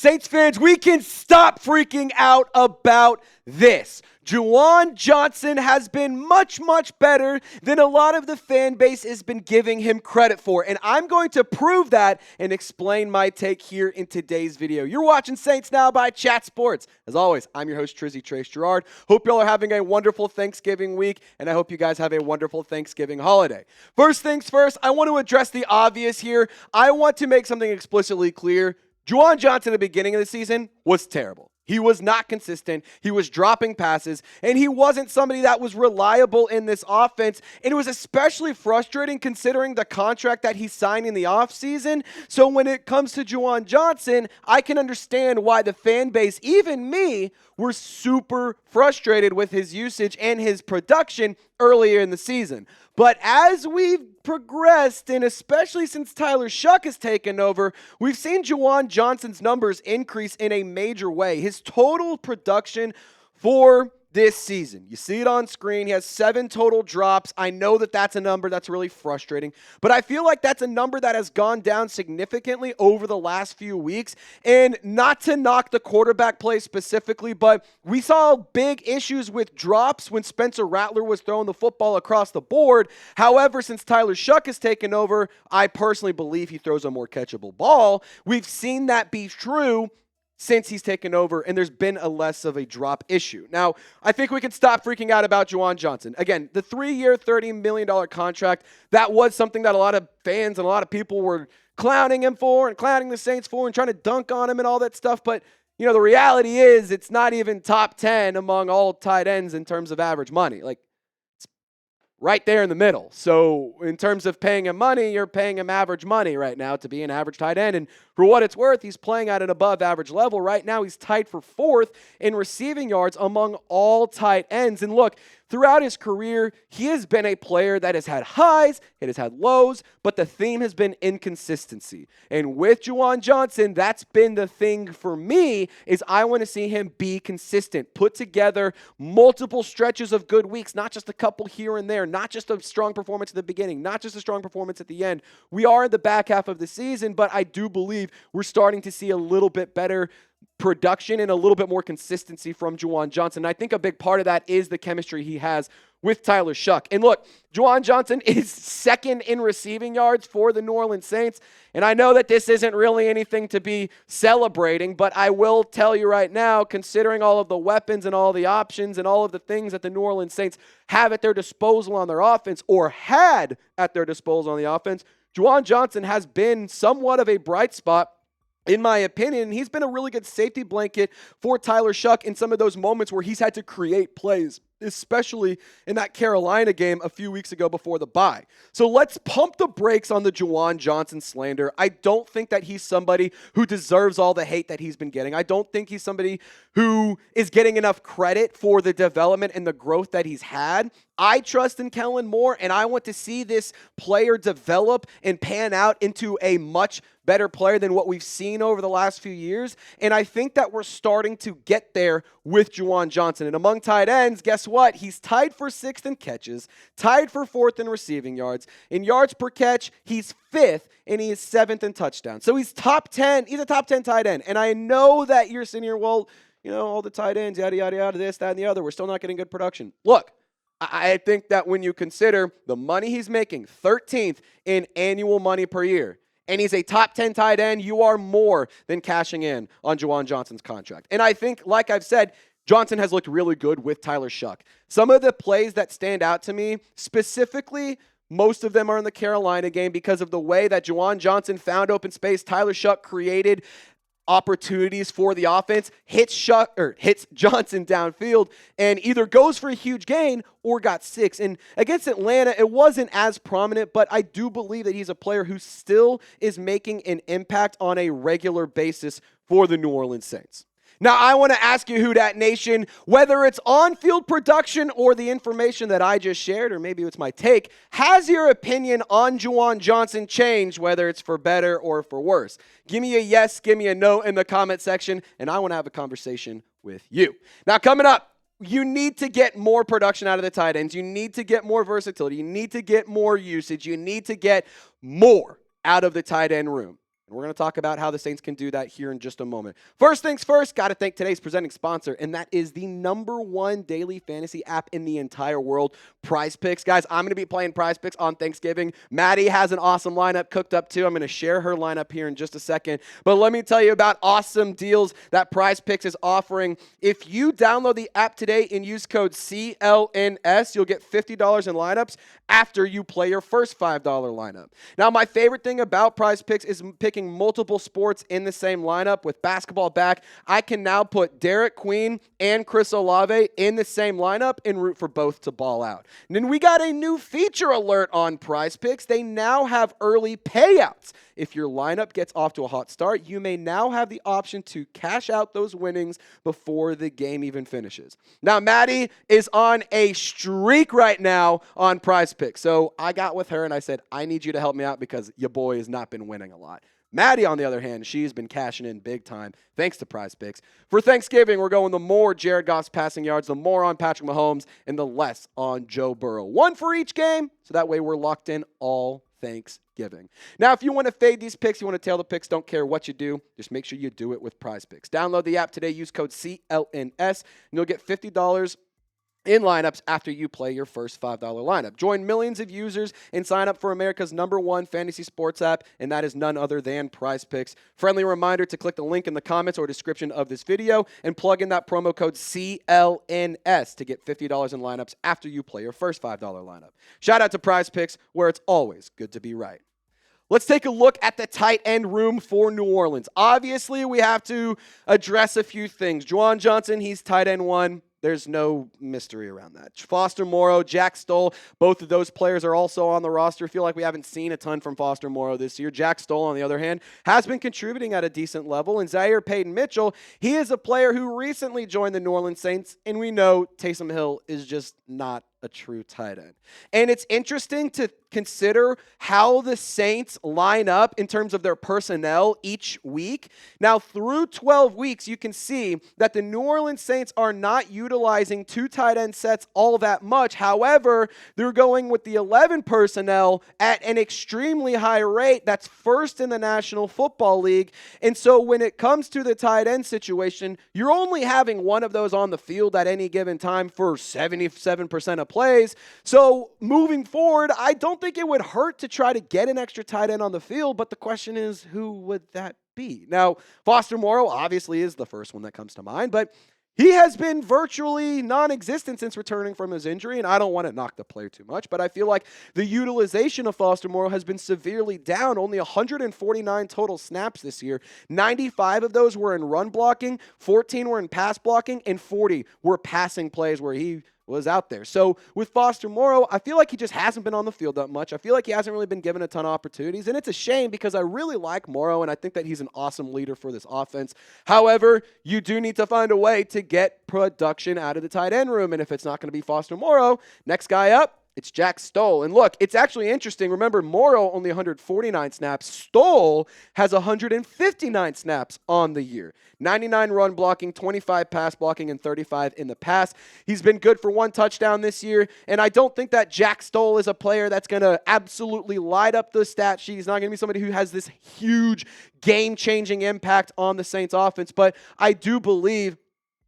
Saints fans, we can stop freaking out about this. Juwan Johnson has been much, much better than a lot of the fan base has been giving him credit for. And I'm going to prove that and explain my take here in today's video. You're watching Saints Now by Chat Sports. As always, I'm your host, Trizzy Trace Gerard. Hope y'all are having a wonderful Thanksgiving week, and I hope you guys have a wonderful Thanksgiving holiday. First things first, I want to address the obvious here. I want to make something explicitly clear. Juwan Johnson at the beginning of the season was terrible. He was not consistent. He was dropping passes, and he wasn't somebody that was reliable in this offense. And it was especially frustrating considering the contract that he signed in the offseason. So when it comes to Juwan Johnson, I can understand why the fan base, even me, were super frustrated with his usage and his production earlier in the season. But as we've progressed, and especially since Tyler Shough has taken over, we've seen Juwan Johnson's numbers increase in a major way. His total production for this season, you see it on screen, he has 7 total drops. I know that that's a number that's really frustrating, but I feel like that's a number that has gone down significantly over the last few weeks. And not to knock the quarterback play specifically, but we saw big issues with drops when Spencer Rattler was throwing the football across the board. However, since Tyler Shough has taken over, I personally believe he throws a more catchable ball. We've seen that be true since he's taken over, and there's been a less of a drop issue. Now, I think we can stop freaking out about Juwan Johnson. Again, the 3-year, $30 million contract, that was something that a lot of fans and a lot of people were clowning him for and clowning the Saints for and trying to dunk on him and all that stuff. But, you know, the reality is it's not even top 10 among all tight ends in terms of average money. Like, right there in the middle. So in terms of paying him money, you're paying him average money right now to be an average tight end. And for what it's worth, he's playing at an above average level. Right now, he's tied for 4th in receiving yards among all tight ends. And look, throughout his career, he has been a player that has had highs, it has had lows, but the theme has been inconsistency. And with Juwan Johnson, that's been the thing for me, is I want to see him be consistent, put together multiple stretches of good weeks, not just a couple here and there, not just a strong performance at the beginning, not just a strong performance at the end. We are in the back half of the season, but I do believe we're starting to see a little bit better production and a little bit more consistency from Juwan Johnson. And I think a big part of that is the chemistry he has with Tyler Shough. And look, Juwan Johnson is 2nd in receiving yards for the New Orleans Saints. And I know that this isn't really anything to be celebrating, but I will tell you right now, considering all of the weapons and all the options and all of the things that the New Orleans Saints have at their disposal on their offense, or had at their disposal on the offense, Juwan Johnson has been somewhat of a bright spot, in my opinion. He's been a really good safety blanket for Tyler Shough in some of those moments where he's had to create plays, especially in that Carolina game a few weeks ago before the bye. So let's pump the brakes on the Juwan Johnson slander. I don't think that he's somebody who deserves all the hate that he's been getting. I don't think he's somebody who is getting enough credit for the development and the growth that he's had. I trust in Kellen Moore, and I want to see this player develop and pan out into a much better player than what we've seen over the last few years. And I think that we're starting to get there with Juwan Johnson. And among tight ends, guess what? He's tied for 6th in catches, tied for 4th in receiving yards. In yards per catch, he's 5th, and he is 7th in touchdowns. So he's top 10. He's a top 10 tight end. And I know that you're sitting here, well, you know, all the tight ends, yada, yada, yada, this, that, and the other. We're still not getting good production. Look, I think that when you consider the money he's making, 13th in annual money per year, and he's a top 10 tight end, you are more than cashing in on Juwan Johnson's contract. And I think, like I've said, Johnson has looked really good with Tyler Shough. Some of the plays that stand out to me, specifically, most of them are in the Carolina game because of the way that Juwan Johnson found open space. Tyler Shough created opportunities for the offense, hits Johnson downfield, and either goes for a huge gain or got 6. And against Atlanta, it wasn't as prominent, but I do believe that he's a player who still is making an impact on a regular basis for the New Orleans Saints. Now, I want to ask you, Who Dat Nation, whether it's on-field production or the information that I just shared, or maybe it's my take, has your opinion on Juwan Johnson changed, whether it's for better or for worse? Give me a yes, give me a no in the comment section, and I want to have a conversation with you. Now, coming up, you need to get more production out of the tight ends. You need to get more versatility. You need to get more usage. You need to get more out of the tight end room. And we're going to talk about how the Saints can do that here in just a moment. First things first, got to thank today's presenting sponsor, and that is the #1 daily fantasy app in the entire world, PrizePicks. Guys, I'm going to be playing PrizePicks on Thanksgiving. Maddie has an awesome lineup cooked up too. I'm going to share her lineup here in just a second. But let me tell you about awesome deals that PrizePicks is offering. If you download the app today and use code CLNS, you'll get $50 in lineups after you play your first $5 lineup. Now, my favorite thing about PrizePicks is picking multiple sports in the same lineup. With basketball back, I can now put Derek Queen and Chris Olave in the same lineup and root for both to ball out. And then we got a new feature alert on PrizePicks. They now have early payouts. If your lineup gets off to a hot start, you may now have the option to cash out those winnings before the game even finishes. Now, Maddie is on a streak right now on PrizePicks. So I got with her and I said, I need you to help me out because your boy has not been winning a lot. Maddie, on the other hand, she's been cashing in big time thanks to PrizePicks. For Thanksgiving, we're going the more Jared Goff's passing yards, the more on Patrick Mahomes, and the less on Joe Burrow. One for each game, so that way we're locked in all Thanksgiving. Now, if you want to fade these picks, you want to tail the picks, don't care what you do, just make sure you do it with PrizePicks. Download the app today, use code CLNS, and you'll get $50 in lineups after you play your first $5 lineup. Join millions of users and sign up for America's #1 fantasy sports app, and that is none other than PrizePicks. Friendly reminder to click the link in the comments or description of this video and plug in that promo code CLNS to get $50 in lineups after you play your first $5 lineup. Shout out to PrizePicks, where it's always good to be right. Let's take a look at the tight end room for New Orleans. Obviously, we have to address a few things. Juwan Johnson, he's tight end 1. There's no mystery around that. Foster Moreau, Jack Stoll, both of those players are also on the roster. I feel like we haven't seen a ton from Foster Moreau this year. Jack Stoll, on the other hand, has been contributing at a decent level. And Zaire Payton-Mitchell, he is a player who recently joined the New Orleans Saints, and we know Taysom Hill is just not a true tight end. And it's interesting to consider how the Saints line up in terms of their personnel each week. Now, through 12 weeks, you can see that the New Orleans Saints are not utilizing 2 tight end sets all that much. However, they're going with the 11 personnel at an extremely high rate. That's first in the National Football League. And so when it comes to the tight end situation, you're only having one of those on the field at any given time for 77% of plays. So moving forward, I don't think it would hurt to try to get an extra tight end on the field, but the question is, who would that be? Now, Foster Moreau obviously is the first one that comes to mind, but he has been virtually non-existent since returning from his injury, and I don't want to knock the player too much, but I feel like the utilization of Foster Moreau has been severely down. Only 149 total snaps this year. 95 of those were in run blocking, 14 were in pass blocking, and 40 were passing plays where he was out there. So with Foster Moreau, I feel like he just hasn't been on the field that much. I feel like he hasn't really been given a ton of opportunities, and it's a shame because I really like Moreau, and I think that he's an awesome leader for this offense. However, you do need to find a way to get production out of the tight end room, and if it's not going to be Foster Moreau, next guy up, it's Jack Stoll. And look, it's actually interesting. Remember, Moreau only 149 snaps. Stoll has 159 snaps on the year. 99 run blocking, 25 pass blocking, and 35 in the pass. He's been good for 1 touchdown this year, and I don't think that Jack Stoll is a player that's going to absolutely light up the stat sheet. He's not going to be somebody who has this huge game-changing impact on the Saints offense, but I do believe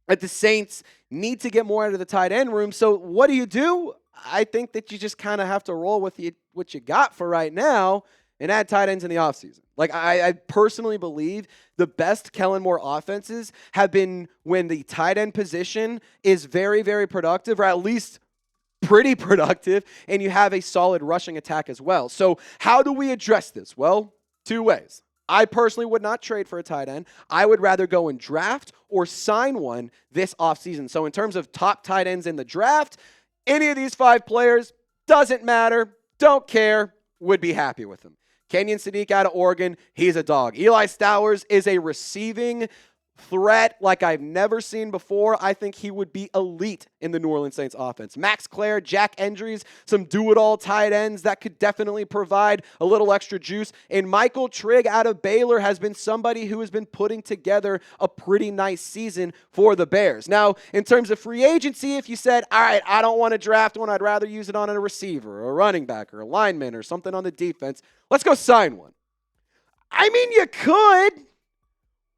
that the Saints need to get more out of the tight end room. So what do? I think that you just kind of have to roll with what you got for right now and add tight ends in the offseason. Like, I personally believe the best Kellen Moore offenses have been when the tight end position is very, very productive, or at least pretty productive, and you have a solid rushing attack as well. So how do we address this? Well, 2 ways. I personally would not trade for a tight end. I would rather go and draft or sign one this offseason. So in terms of top tight ends in the draft, any of these 5 players, doesn't matter, don't care, would be happy with them. Kenyon Sadiq out of Oregon, he's a dog. Eli Towers is a receiving threat like I've never seen before. I think he would be elite in the New Orleans Saints offense. Max Klare, Jack Endries, some do-it-all tight ends that could definitely provide a little extra juice. And Michael Trigg out of Baylor has been somebody who has been putting together a pretty nice season for the Bears. Now, in terms of free agency, if you said, all right, I don't want to draft one, I'd rather use it on a receiver or a running back or a lineman or something on the defense, let's go sign one. I mean, you could,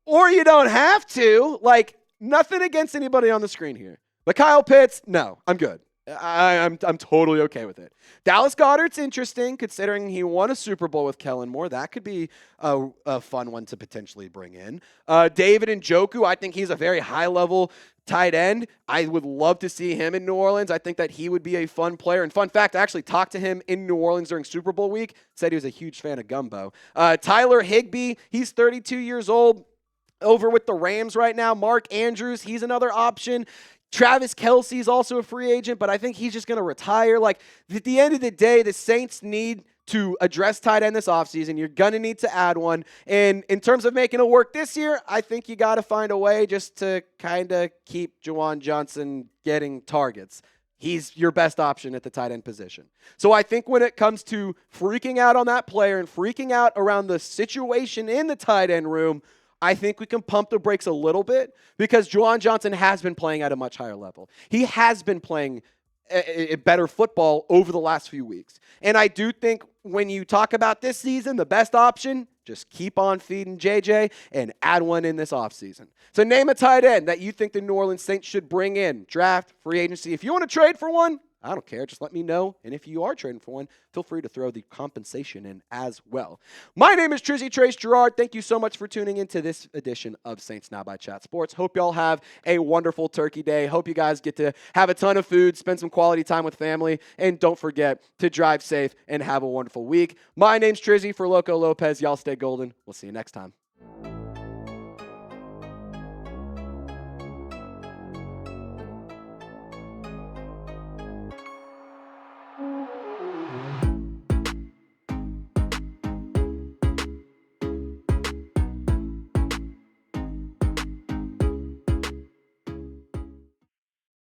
or you don't have to. Like, nothing against anybody on the screen here. But Kyle Pitts, no, I'm good. I'm totally okay with it. Dallas Goedert's interesting, considering he won a Super Bowl with Kellen Moore. That could be a fun one to potentially bring in. David Njoku, I think he's a very high-level tight end. I would love to see him in New Orleans. I think that he would be a fun player. And fun fact, I actually talked to him in New Orleans during Super Bowl week. Said he was a huge fan of gumbo. Tyler Higbee, he's 32 years old. Over with the Rams right now. Mark Andrews, he's another option. Travis Kelce's also a free agent, but I think he's just going to retire. Like, at the end of the day, the Saints need to address tight end this offseason. You're going to need to add one. And in terms of making it work this year, I think you got to find a way just to kind of keep Juwan Johnson getting targets. He's your best option at the tight end position. So I think when it comes to freaking out on that player and freaking out around the situation in the tight end room, I think we can pump the brakes a little bit because Juwan Johnson has been playing at a much higher level. He has been playing a better football over the last few weeks. And I do think when you talk about this season, the best option, just keep on feeding JJ and add one in this offseason. So name a tight end that you think the New Orleans Saints should bring in, draft, free agency. If you want to trade for one, I don't care. Just let me know. And if you are trading for one, feel free to throw the compensation in as well. My name is Trizzy Trace Gerard. Thank you so much for tuning into this edition of Saints Now by Chat Sports. Hope y'all have a wonderful Turkey Day. Hope you guys get to have a ton of food, spend some quality time with family, and don't forget to drive safe and have a wonderful week. My name's Trizzy for Loco Lopez. Y'all stay golden. We'll see you next time.